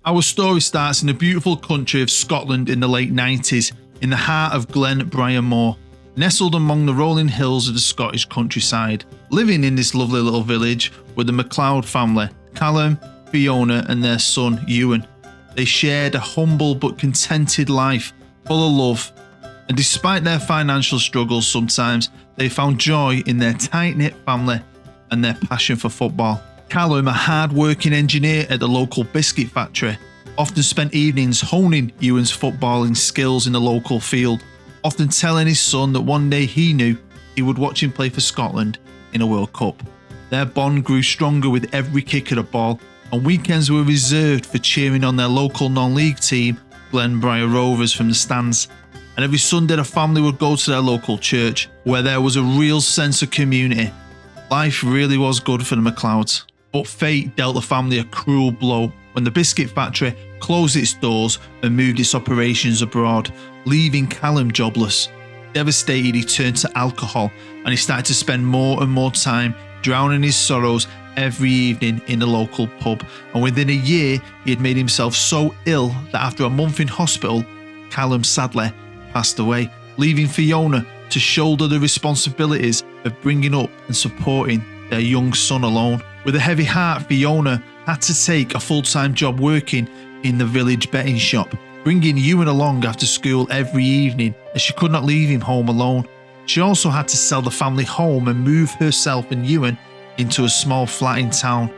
Our story starts in the beautiful country of Scotland in the late 90s, in the heart of Glenbriar Moor, nestled among the rolling hills of the Scottish countryside. Living in this lovely little village were the MacLeod family, Callum, Fiona and their son Ewan. They shared a humble but contented life, full of love, and despite their financial struggles sometimes, they found joy in their tight-knit family and their passion for football. Callum, a hard-working engineer at the local biscuit factory, often spent evenings honing Ewan's footballing skills in the local field, often telling his son that one day he knew he would watch him play for Scotland in a World Cup. Their bond grew stronger with every kick of the ball, and weekends were reserved for cheering on their local non-league team, Glenbriar Rovers, from the stands. And every Sunday the family would go to their local church, where there was a real sense of community. Life really was good for the MacLeods. But fate dealt the family a cruel blow when the biscuit factory closed its doors and moved its operations abroad, leaving Callum jobless. Devastated, he turned to alcohol and he started to spend more and more time drowning his sorrows every evening in the local pub. And within a year, he had made himself so ill that after a month in hospital, Callum sadly passed away, leaving Fiona to shoulder the responsibilities of bringing up and supporting their young son alone. With a heavy heart, Fiona had to take a full-time job working in the village betting shop, bringing Ewan along after school every evening as she could not leave him home alone. She also had to sell the family home and move herself and Ewan into a small flat in town.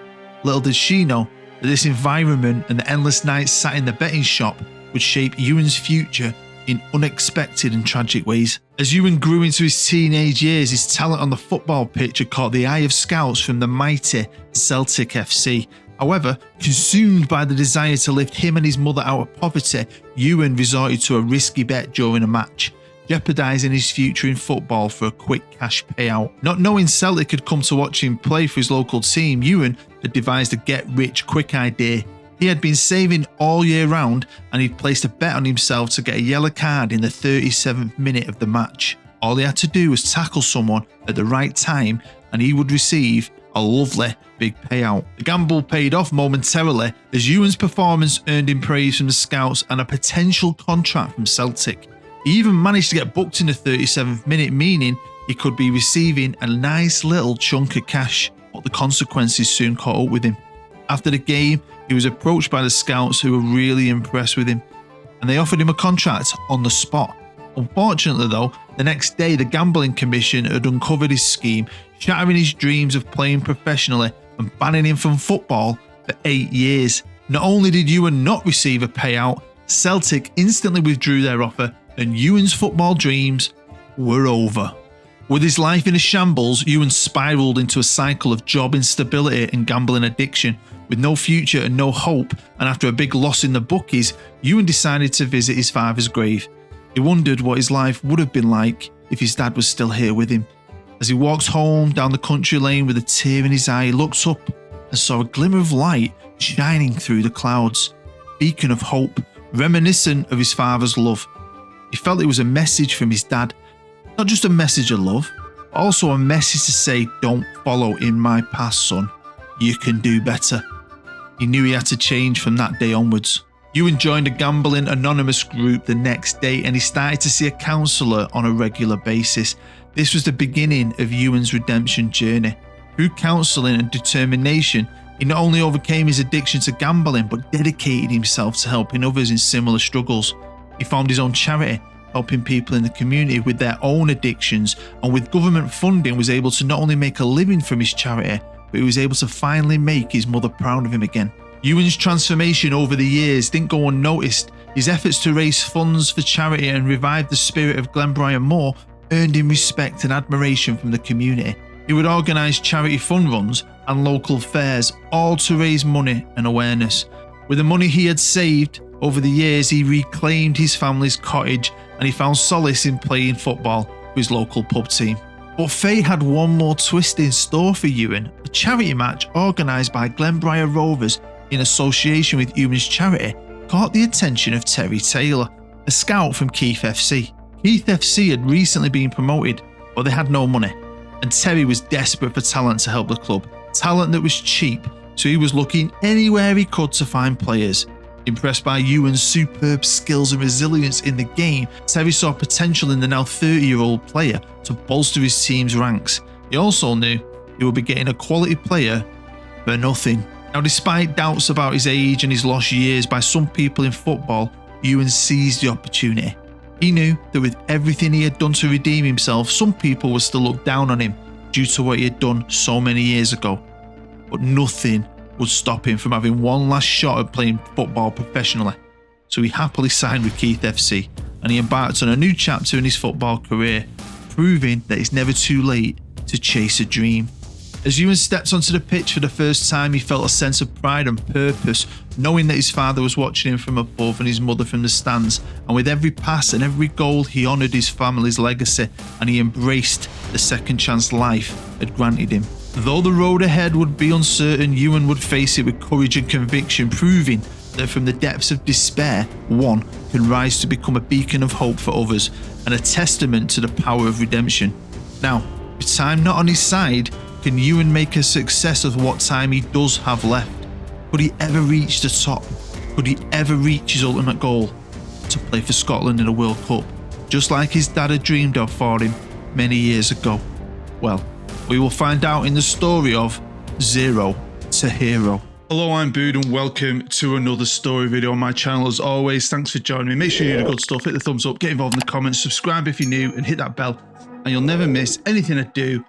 Little did she know that this environment and the endless nights sat in the betting shop would shape Ewan's future in unexpected and tragic ways. As Ewan grew into his teenage years, his talent on the football pitch had caught the eye of scouts from the mighty Celtic FC. However, consumed by the desire to lift him and his mother out of poverty, Ewan resorted to a risky bet during a match, jeopardising his future in football for a quick cash payout. Not knowing Celtic had come to watch him play for his local team, Ewan had devised a get-rich-quick idea. He had been saving all year round and he'd placed a bet on himself to get a yellow card in the 37th minute of the match. All he had to do was tackle someone at the right time and he would receive a lovely big payout. The gamble paid off momentarily as Ewan's performance earned him praise from the scouts and a potential contract from Celtic. He even managed to get booked in the 37th minute, meaning he could be receiving a nice little chunk of cash, but the consequences soon caught up with him. After the game, he was approached by the scouts who were really impressed with him, and they offered him a contract on the spot. Unfortunately though, the next day the Gambling Commission had uncovered his scheme, shattering his dreams of playing professionally and banning him from football for 8 years. Not only did Ewan not receive a payout, Celtic instantly withdrew their offer and Ewan's football dreams were over. With his life in a shambles, Ewan spiralled into a cycle of job instability and gambling addiction. With no future and no hope, and after a big loss in the bookies, Ewan decided to visit his father's grave. He wondered what his life would have been like if his dad was still here with him. As he walked home down the country lane with a tear in his eye, he looked up and saw a glimmer of light shining through the clouds, a beacon of hope, reminiscent of his father's love. He felt it was a message from his dad, not just a message of love, but also a message to say, don't follow in my past, son. You can do better. He knew he had to change from that day onwards. Ewan joined a gambling anonymous group the next day and he started to see a counsellor on a regular basis. This was the beginning of Ewan's redemption journey. Through counselling and determination, he not only overcame his addiction to gambling but dedicated himself to helping others in similar struggles. He formed his own charity, helping people in the community with their own addictions, and with government funding was able to not only make a living from his charity, but he was able to finally make his mother proud of him again. Ewan's transformation over the years didn't go unnoticed. His efforts to raise funds for charity and revive the spirit of Glenbriar Moor earned him respect and admiration from the community. He would organise charity fund runs and local fairs, all to raise money and awareness. With the money he had saved over the years, he reclaimed his family's cottage and he found solace in playing football for his local pub team. But fate had one more twist in store for Ewan. A charity match organised by Glenbriar Rovers in association with Ewan's charity caught the attention of Terry Taylor, a scout from Keith FC. Keith FC had recently been promoted, but they had no money, and Terry was desperate for talent to help the club, talent that was cheap, so he was looking anywhere he could to find players. Impressed by Ewan's superb skills and resilience in the game, Terry saw potential in the now 30-year-old player to bolster his team's ranks. He also knew he would be getting a quality player for nothing. Now, despite doubts about his age and his lost years by some people in football, Ewan seized the opportunity. He knew that with everything he had done to redeem himself, some people would still look down on him due to what he had done so many years ago. But nothing would stop him from having one last shot at playing football professionally. So he happily signed with Keith FC and he embarked on a new chapter in his football career, proving that it's never too late to chase a dream. As Ewan stepped onto the pitch for the first time, he felt a sense of pride and purpose, knowing that his father was watching him from above and his mother from the stands. And with every pass and every goal, he honoured his family's legacy and he embraced the second chance life had granted him. Though the road ahead would be uncertain, Ewan would face it with courage and conviction, proving that from the depths of despair, one can rise to become a beacon of hope for others and a testament to the power of redemption. Now, with time not on his side, can Ewan make a success of what time he does have left? Could he ever reach the top? Could he ever reach his ultimate goal? To play for Scotland in a World Cup, just like his dad had dreamed of for him many years ago? Well, we will find out in the story of Zero to Hero. Hello, I'm Bood and welcome to another story video on my channel. As always, thanks for joining me. Make sure you do the good stuff, hit the thumbs up, get involved in the comments, subscribe if you're new and hit that bell and you'll never miss anything I do,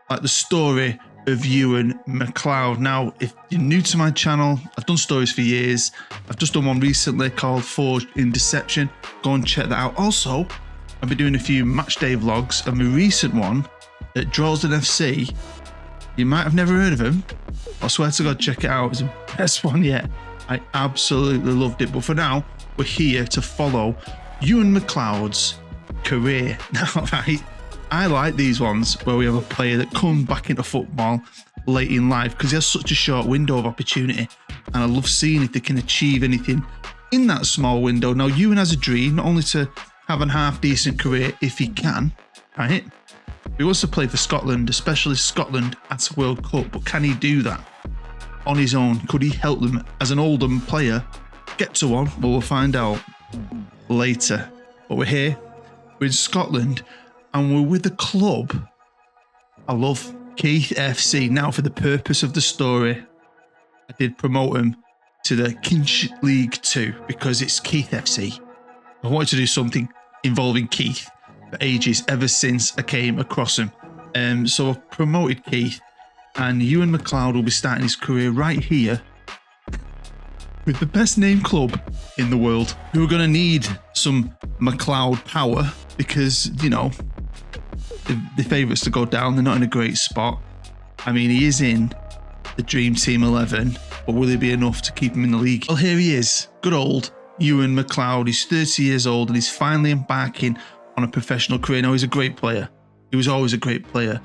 like the story of Ewan McLeod. Now, if you're new to my channel, I've done stories for years. I've just done one recently called Forged in Deception. Go and check that out. Also, I've been doing a few match day vlogs, and my recent one at Droylsden FC, you might have never heard of him. I swear to God, check it out. It's the best one yet. I absolutely loved it. But for now, we're here to follow Ewan McLeod's career. Now, right, I like these ones where we have a player that comes back into football late in life because he has such a short window of opportunity, and I love seeing if they can achieve anything in that small window. Now, Ewan has a dream not only to have a half-decent career if he can, right? He wants to play for Scotland, especially Scotland at a World Cup, but can he do that on his own? Could he help them as an Oldham player get to one? Well, we'll find out later. But we're here, we're in Scotland, and we're with the club I love, Keith FC. Now, for the purpose of the story, I did promote him to the Kinch League 2 because it's Keith FC. I wanted to do something involving Keith for ages, ever since I came across him. So I've promoted Keith, and Ewan McLeod will be starting his career right here with the best named club in the world, who are going to need some McLeod power because, you know, the favourites to go down. They're not in a great spot. I mean, he is in the Dream Team 11, but will he be enough to keep him in the league? Well, here he is, good old Ewan McLeod. He's 30 years old and he's finally embarking on a professional career. Now, he's a great player. He was always a great player.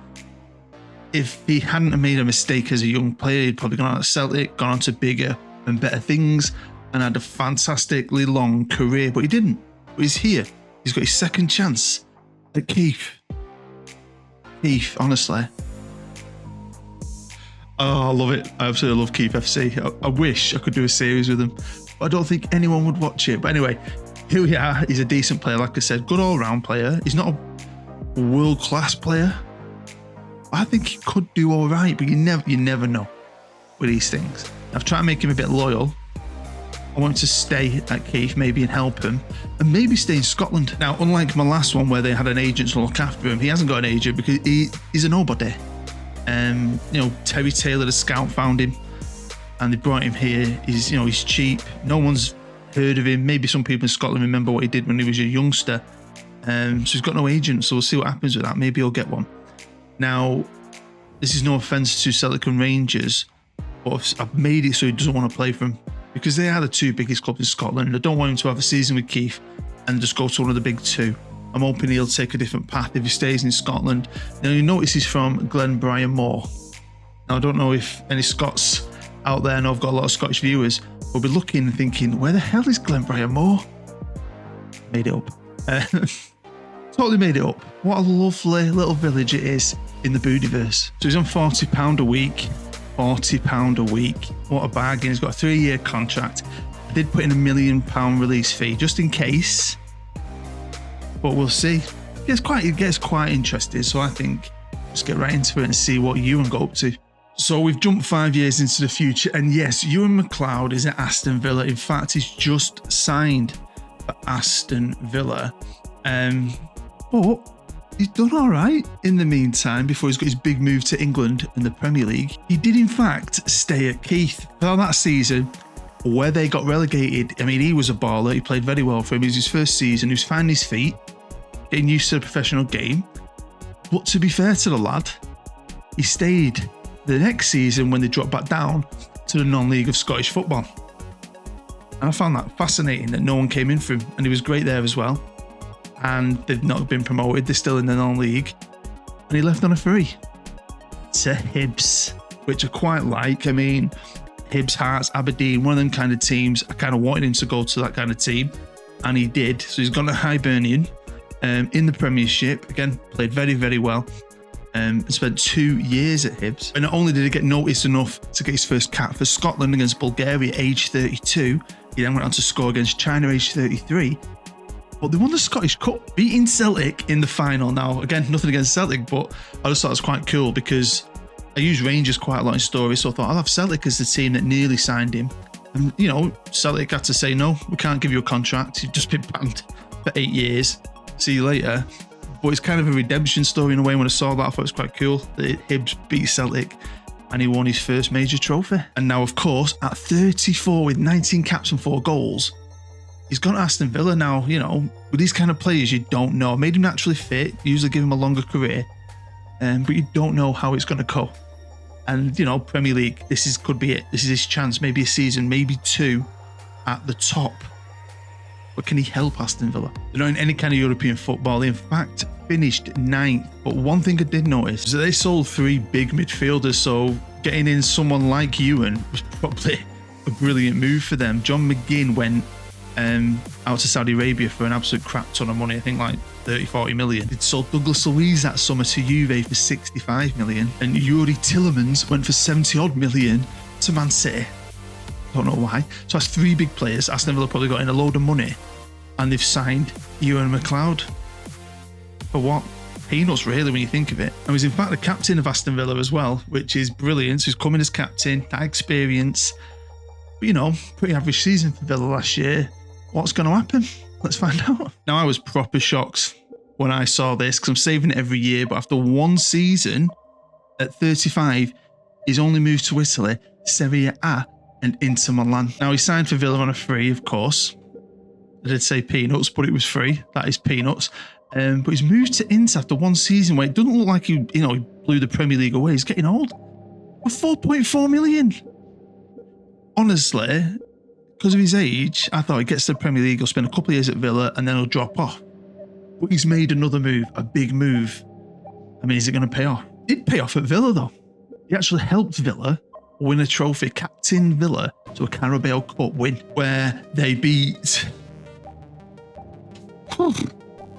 If he hadn't have made a mistake as a young player, he'd probably gone on to Celtic, gone on to bigger and better things, and had a fantastically long career, but he didn't. But he's here. He's got his second chance at Keith. Keith, honestly. Oh, I love it. I absolutely love Keith FC. I wish I could do a series with him, but I don't think anyone would watch it. But anyway, here we are. He's a decent player, like I said, good all-round player. He's not a world-class player. I think he could do all right, but you never know with these things. I've tried to make him a bit loyal. I want him to stay at Keith, maybe, and help him, and maybe stay in Scotland. Now, unlike my last one where they had an agent to look after him, he hasn't got an agent because he's a nobody. You know, Terry Taylor, the scout, found him, and they brought him here. He's cheap. No one's heard of him. Maybe some people in Scotland remember what he did when he was a youngster. So he's got no agent. So we'll see what happens with that. Maybe he'll get one. Now, this is no offence to Celtic and Rangers, but I've made it so he doesn't want to play for him because they are the two biggest clubs in Scotland. I don't want him to have a season with Keith and just go to one of the big two. I'm hoping he'll take a different path if he stays in Scotland. Now, you notice he's from Glenbriar. Now, I don't know if any Scots out there, I know I've got a lot of Scottish viewers, will be looking and thinking, where the hell is Glenbriar? Made it up. Totally made it up. What a lovely little village it is in the Boodiverse. So he's on £40 a week. £40 a week. What a bargain. He's got a 3-year contract. I did put in £1 million release fee just in case, but we'll see. It gets quite interesting, so I think let's get right into it and see what Ewan got up to. So we've jumped 5 years into the future, and yes, Ewan McLeod is at Aston Villa. In fact, he's just signed for Aston Villa, but he's done all right in the meantime before he's got his big move to England in the Premier League. He did in fact stay at Keith for that season where they got relegated. I mean, he was a baller. He played very well for him. It was his first season. He was finding his feet, getting used to the professional game. But to be fair to the lad, he stayed the next season when they dropped back down to the non-league of Scottish football. And I found that fascinating that no one came in for him, and he was great there as well. And they've not been promoted, they're still in the non-league. And he left on a free to Hibs, which I quite like. I mean, Hibs, Hearts, Aberdeen, one of them kind of teams. I kind of wanted him to go to that kind of team, and he did. So he's gone to Hibernian in the Premiership. Again, played very, very well. And spent 2 years at Hibs. And not only did he get noticed enough to get his first cap for Scotland against Bulgaria, age 32, he then went on to score against China, age 33. But they won the Scottish Cup, beating Celtic in the final. Now, again, nothing against Celtic, but I just thought it was quite cool because I use Rangers quite a lot in stories, so I thought I'll have Celtic as the team that nearly signed him. And, you know, Celtic had to say, no, we can't give you a contract. You've just been banned for 8 years. See you later. But it's kind of a redemption story in a way. When I saw that, I thought it was quite cool. The Hibs beat Celtic and he won his first major trophy. And now, of course, at 34 with 19 caps and 4 goals, he's gone to Aston Villa now. You know, with these kind of players, you don't know. Made him naturally fit, usually give him a longer career, but you don't know how it's going to go. And, you know, Premier League, could be it. This is his chance, maybe a season, maybe 2 at the top. But can he help Aston Villa? They're not in any kind of European football. They, in fact, finished 9th. But one thing I did notice is that they sold 3 big midfielders, so getting in someone like Ewan was probably a brilliant move for them. John McGinn went out to Saudi Arabia for an absolute crap ton of money, I think like 30-40 million. They sold Douglas Luiz that summer to Juve for 65 million, and Yuri Tillemans went for 70-odd million to Man City. Don't know why. So that's 3 big players. Aston Villa probably got in a load of money, and they've signed Ewan McLeod for what? Peanuts, really, when you think of it. And he's in fact the captain of Aston Villa as well, which is brilliant. So he's coming as captain, that experience. But, you know, pretty average season for Villa last year. What's going to happen? Let's find out. Now, I was proper shocked when I saw this because I'm saving it every year. But after 1 season at 35, he's only moved to Italy, Serie A, and Inter Milan. Now, he signed for Villa on a free, of course. I did say peanuts, but it was free. That is peanuts. But he's moved to Inter after 1 season where it doesn't look like he blew the Premier League away. He's getting old. For 4.4 million. Honestly, because of his age, I thought he gets to the Premier League, he'll spend a couple of years at Villa, and then he'll drop off. But he's made another move, a big move. I mean, is it going to pay off? It did pay off at Villa, though. He actually helped Villa win a trophy, captain Villa to a Carabao Cup win, where they beat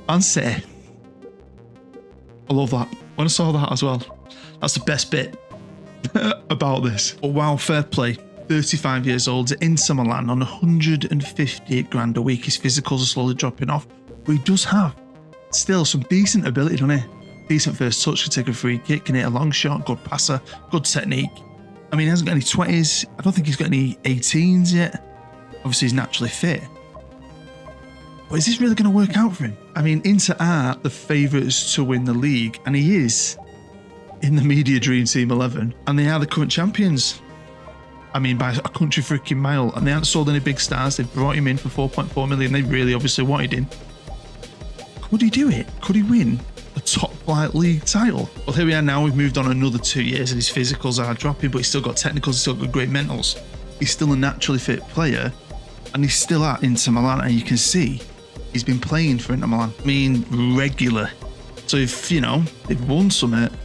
Man City. I love that. When I saw that as well, that's the best bit about this. But wow, fair play. 35 years old at Inter Milan on 150 grand a week. His physicals are slowly dropping off, but he does have still some decent ability, doesn't he? Decent first touch, can take a free kick, can hit a long shot, good passer, good technique. I mean, he hasn't got any 20s. I don't think he's got any 18s yet. Obviously, he's naturally fit. But is this really going to work out for him? I mean, Inter are the favourites to win the league, and he is in the media dream team 11, and they are the current champions. I mean, by a country freaking mile, and they haven't sold any big stars. They've brought him in for 4.4 million. They really obviously wanted him. Could he do it? Could he win a top flight league title? Well, here we are now. We've moved on another 2 years, and his physicals are dropping, but he's still got technicals, he's still got great mentals. He's still a naturally fit player, and he's still at Inter Milan, and you can see he's been playing for Inter Milan. I mean, regular. So if, you know, they've won something,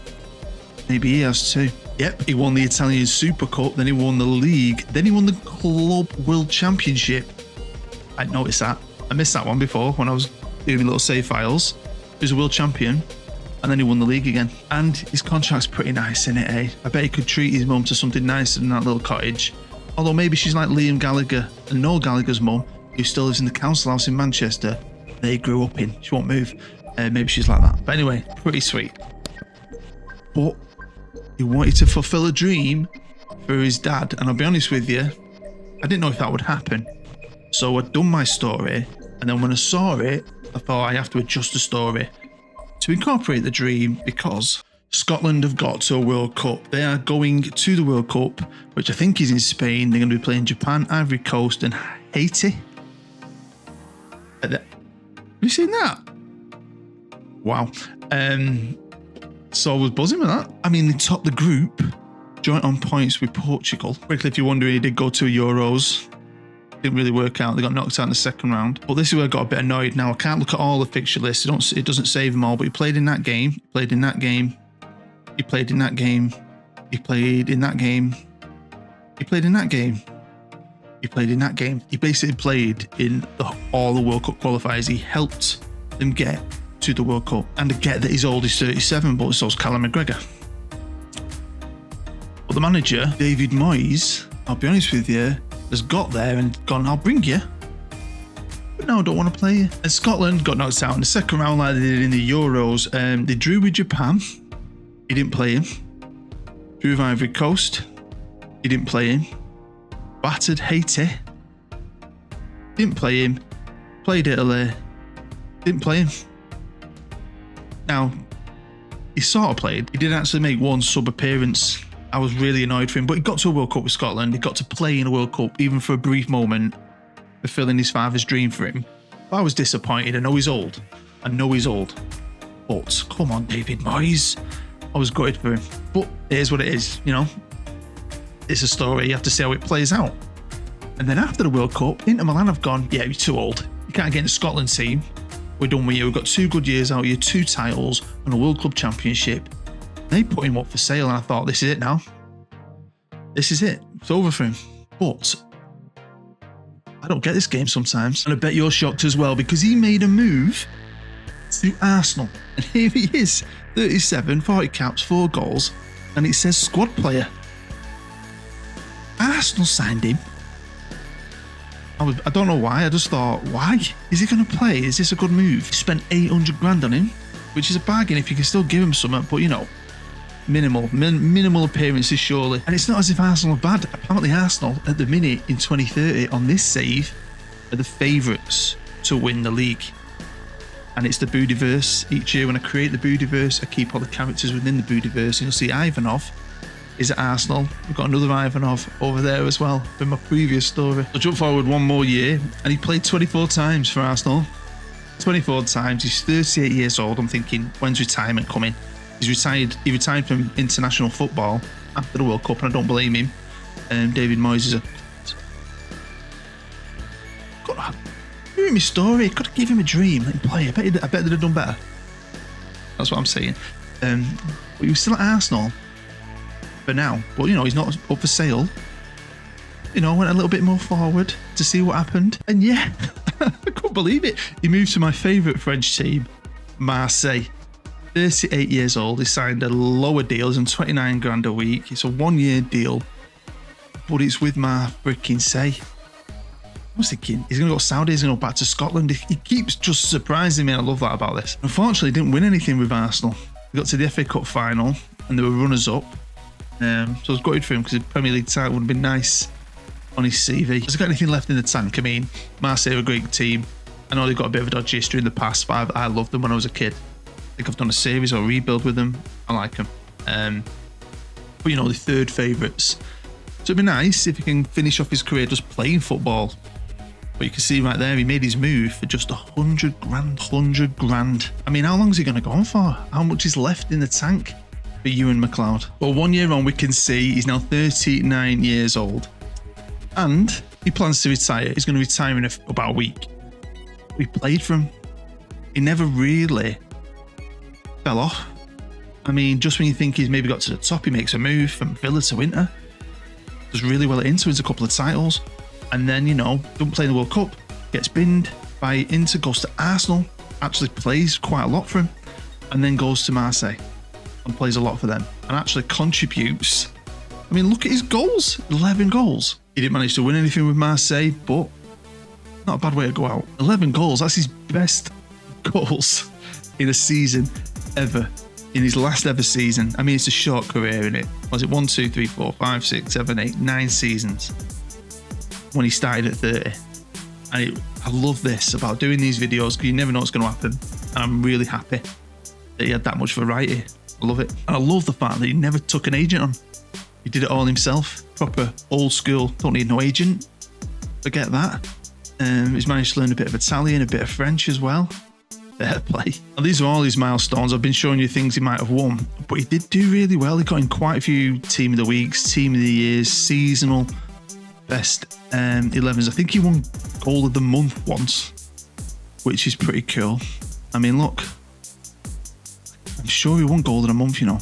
maybe he has too. Yep, he won the Italian Super Cup, then he won the league, then he won the Club World Championship. I noticed that. I missed that one before when I was doing my little save files. He was a world champion, and then he won the league again. And his contract's pretty nice, isn't it, eh? I bet he could treat his mum to something nicer than that little cottage Although maybe she's like Liam Gallagher and Noel Gallagher's mum, who still lives in the council house in Manchester they grew up in. She won't move. Maybe she's like that. But anyway, pretty sweet. But he wanted to fulfill a dream for his dad. And I'll be honest with you, I didn't know if that would happen. So I'd done my story. And then when I saw it, I thought I have to adjust the story to incorporate the dream, because Scotland have got to a World Cup. They are going to the World Cup, which I think is in Spain. They're going to be playing Japan, Ivory Coast and Haiti. Have you seen that? Wow. So I was buzzing with that. I mean, they topped the group, joint on points with Portugal. Quickly, if you're wondering, he did go to Euros. Didn't really work out. They got knocked out in the second round. But this is where I got a bit annoyed. Now, I can't look at all the fixture lists. It doesn't save them all, but he played in that game. He played in that game. He played in that game. He played in that game. He played in that game. He played in that game. He basically played in all the World Cup qualifiers. He helped them get to the World Cup. And I get that he's old, he's 37, but so's Callum McGregor. But the manager, David Moyes, I'll be honest with you, has got there and gone, I'll bring you. But no, I don't want to play you. And Scotland got knocked out in the second round like they did in the Euros. They drew with Japan. He didn't play him. Drew with Ivory Coast. He didn't play him. Battered Haiti. Didn't play him. Played Italy. Didn't play him. Now, he sort of played. He did actually make one sub appearance. I was really annoyed for him, but he got to a World Cup with Scotland. He got to play in a World Cup, even for a brief moment, fulfilling his father's dream for him. But I was disappointed. I know he's old. But come on, David Moyes. I was gutted for him. But here's what it is, you know. It's a story. You have to see how it plays out. And then after the World Cup, Inter Milan have gone, yeah, you're too old. You can't get in the Scotland team. We're done with you. We've got 2 good years out of you, 2 titles and a World Club Championship. They put him up for sale, and I thought, this is it now. This is it. It's over for him. But I don't get this game sometimes. And I bet you're shocked as well, because he made a move to Arsenal. And here he is, 37, 40 caps, 4 goals, and it says squad player. Arsenal signed him. I don't know why. I just thought, why? Is he going to play? Is this a good move? Spent 800 grand on him, which is a bargain if you can still give him something, but you know, minimal appearances surely. And it's not as if Arsenal are bad. Apparently Arsenal at the minute in 2030 on this save are the favourites to win the league. And it's the Budiverse. Each year when I create the Budiverse, I keep all the characters within the Budiverse, and you'll see Ivanov is at Arsenal. We've got another Ivanov over there as well from my previous story. I'll jump forward one more year, and he played 24 times for Arsenal. 24 times. He's 38 years old. I'm thinking, when's retirement coming? He's retired. He retired from international football after the World Cup, and I don't blame him. David Moyes is a... God, hearing my story, could have given him a dream, let him play. I bet they'd have done better. That's what I'm saying. But he was still at Arsenal for now. But, you know, he's not up for sale. You know, went a little bit more forward to see what happened. And yeah, I couldn't believe it. He moved to my favourite French team, Marseille. 38 years old. He signed a lower deal. He's on 29 grand a week. It's a 1-year deal. But it's with my freaking say. I was thinking, he's going to go Saudi, he's going to go back to Scotland. He keeps just surprising me. I love that about this. Unfortunately, he didn't win anything with Arsenal. He got to the FA Cup final and they were runners-up. So I was gutted for him because the Premier League title would have been nice on his CV. Has he got anything left in the tank? I mean, Marseille are a great team. I know they've got a bit of a dodgy history in the past, but I loved them when I was a kid. I think I've done a series or a rebuild with them. I like them. But you know, the third favourites. So it'd be nice if he can finish off his career just playing football. But you can see right there, he made his move for just 100 grand. 100 grand. I mean, how long is he going to go on for? How much is left in the tank for Ewan McLeod? Well, 1 year on, we can see he's now 39 years old. And he plans to retire. He's going to retire in about a week. We played for him. He never really fell off. I mean, just when you think he's maybe got to the top, he makes a move from Villa to Inter. Does really well at Inter, wins a couple of titles. And then, you know, don't play in the World Cup. Gets binned by Inter, goes to Arsenal. Actually plays quite a lot for him. And then goes to Marseille and plays a lot for them. And actually contributes I mean, look at his goals. 11 goals. He didn't manage to win anything with Marseille, but not a bad way to go out. 11 goals. That's his best goals in a season ever. In his last ever season. I mean, it's a short career, isn't it? Was it 1, 2, 3, 4, 5, 6, 7, 8, 9 seasons when he started at 30? And I love this about doing these videos because you never know what's going to happen. And I'm really happy that he had that much variety. I love it. And I love the fact that he never took an agent on. He did it all himself. Proper old school. Don't need no agent. Forget that. He's managed to learn a bit of Italian, a bit of French as well. Fair play. Now, these are all his milestones. I've been showing you things he might have won, but he did do really well. He got in quite a few Team of the Weeks, Team of the Years, seasonal, best 11s. I think he won Goal of the Month once, which is pretty cool. I mean, look, I'm sure he won Goal of the Month, you know.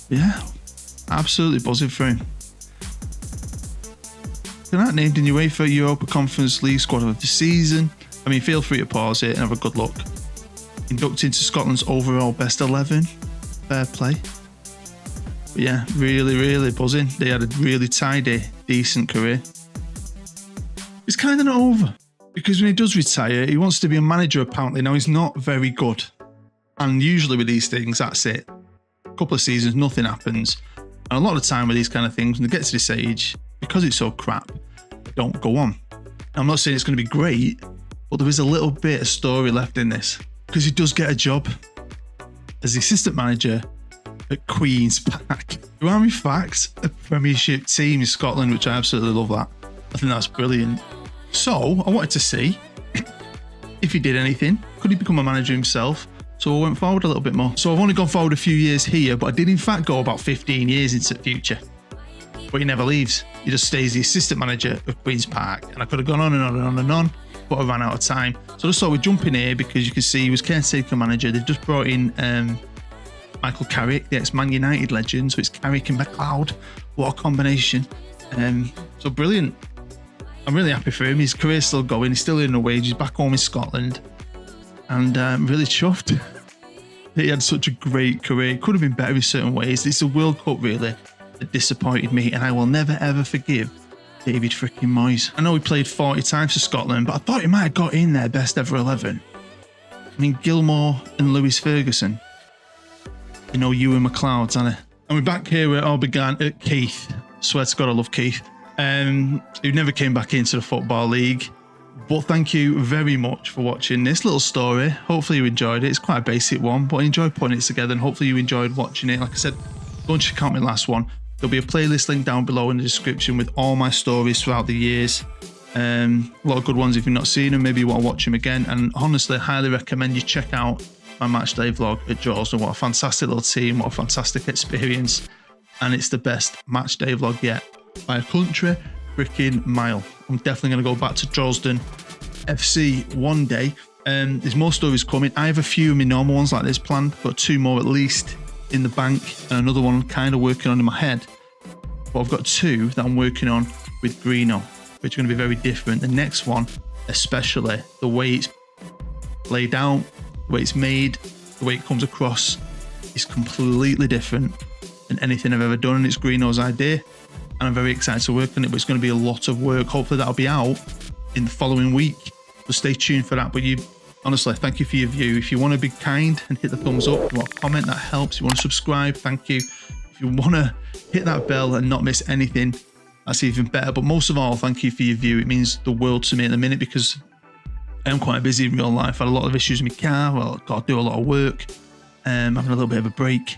Yeah, absolutely buzzing for him. Look at that, named in UEFA Europa Conference League Squad of the Season. I mean, feel free to pause it and have a good look. Inducted into Scotland's overall best 11. Fair play. But yeah, really, really buzzing. They had a really tidy, decent career. It's kind of not over. Because when he does retire, he wants to be a manager apparently. Now, he's not very good. And usually with these things, that's it. A couple of seasons, nothing happens. And a lot of the time with these kind of things, when they get to this age, because it's so crap, they don't go on. Now, I'm not saying it's going to be great, but there is a little bit of story left in this because he does get a job as the assistant manager at Queen's Park, who are in fact a Premiership team in Scotland, which I absolutely love that. I think that's brilliant. So I wanted to see if he did anything. Could he become a manager himself? So I went forward a little bit more. So I've only gone forward a few years here, but I did in fact go about 15 years into the future. But he never leaves. He just stays the assistant manager of Queen's Park. And I could have gone on and on and on and on, but I ran out of time. So I just thought we'd jump in here because you can see he was caretaker manager. They've just brought in Michael Carrick, the ex-Man United legend. So it's Carrick and McLeod. What a combination. So brilliant. I'm really happy for him. His career's still going. He's still earning a wage. He's back home in Scotland. And I'm really chuffed that he had such a great career. It could have been better in certain ways. It's a World Cup, really, that disappointed me. And I will never, ever forgive David frickin' Moyes. I know he played 40 times for Scotland, but I thought he might have got in their best ever 11. I mean, Gilmore and Lewis Ferguson. You know, Ewan McLeod's, hasn't it? And we're back here where it all began at Keith. Swear to God, I love Keith. Who never came back into the Football League. But thank you very much for watching this little story. Hopefully you enjoyed it. It's quite a basic one, but I enjoyed putting it together and hopefully you enjoyed watching it. Like I said, go and check out my last one. There'll be a playlist link down below in the description with all my stories throughout the years. A lot of good ones if you've not seen them. Maybe you want to watch them again. And honestly, I highly recommend you check out my matchday vlog at Joursneyman. What a fantastic little team. What a fantastic experience. And it's the best matchday vlog yet by a country freaking mile. I'm definitely going to go back to Dresden FC one day. There's more stories coming. I have a few of my normal ones like this planned. Got 2 more at least in the bank and another one kind of working on in my head. But I've got 2 that I'm working on with Greeno, which are going to be very different. The next one, especially the way it's laid out, the way it's made, the way it comes across is completely different than anything I've ever done. And it's Greeno's idea. And I'm very excited to work on it, but it's going to be a lot of work. Hopefully that'll be out in the following week. So stay tuned for that. But you, honestly, thank you for your view. If you want to be kind and hit the thumbs up, if you want to comment, that helps. If you want to subscribe, thank you. If you want to hit that bell and not miss anything, that's even better. But most of all, thank you for your view. It means the world to me at the minute because I am quite busy in real life. I had a lot of issues with my car. Well, I've got to do a lot of work. Having a little bit of a break.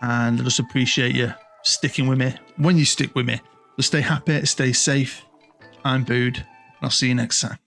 And I just appreciate you sticking with me when you stick with me. So stay happy, stay safe. I'm Bood. I'll see you next time.